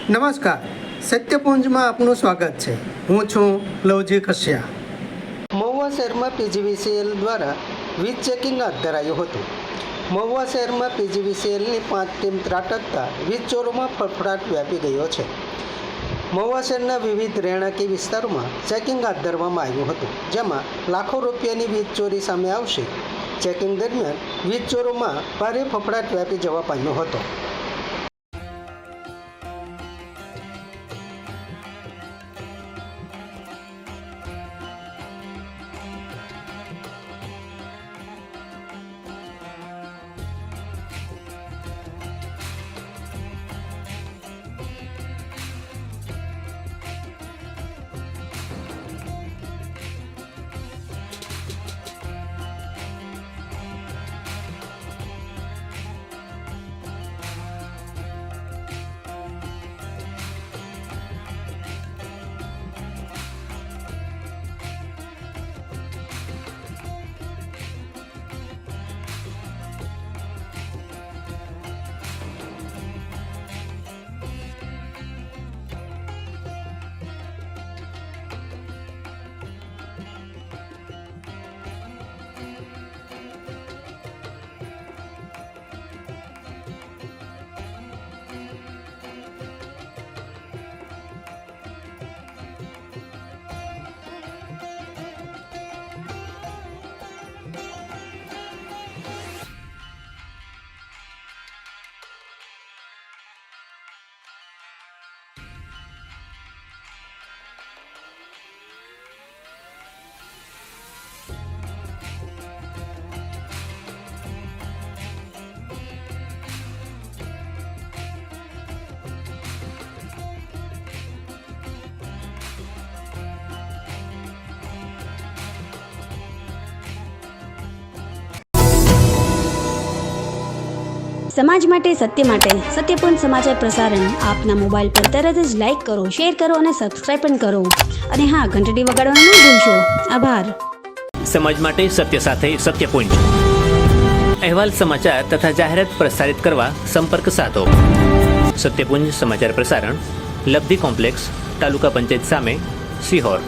નમસ્કાર, સત્યપુંજમાં આપનું સ્વાગત છે. હું છું લવજી કશ્યા. મહુવા શહેરમાં પીજીવીસીએલ દ્વારા વીજ ચેકિંગ હાથ ધરાયું હતું. મહુવા શહેરમાં પીજીવીસીએલની 5 ટીમ ત્રાટકતા વીજ ચોરોમાં ફફડાટ વ્યાપી ગયો છે. મહુવા શહેરના વિવિધ રહેણાંકી વિસ્તારોમાં ચેકિંગ હાથ ધરવામાં આવ્યું હતું, જેમાં લાખો રૂપિયાની વીજ ચોરી સામે આવશે. ચેકિંગ દરમિયાન વીજ ચોરોમાં ભારે ફફડાટ વ્યાપી જવા પામ્યો હતો. સમાજ માટે સત્ય માટે સત્યપૂર્ણ સમાચાર પ્રસારણ આપના મોબાઈલ પર તરત જ લાઈક કરો, શેર કરો અને સબસ્ક્રાઈબ પણ કરો. અને હા, ઘંટડી વગાડવાનું ન ભૂલશો. આભાર. સમાજ માટે સત્ય સાથે સત્યપુંજ. અહેવાલ, સમાચાર તથા જાહેરાત પ્રસારિત કરવા સંપર્ક સાધો. સત્યપુંજ સમાચાર પ્રસારણ, લબ્ધિ કોમ્પ્લેક્સ, તાલુકા પંચાયત સામે, સિહોર.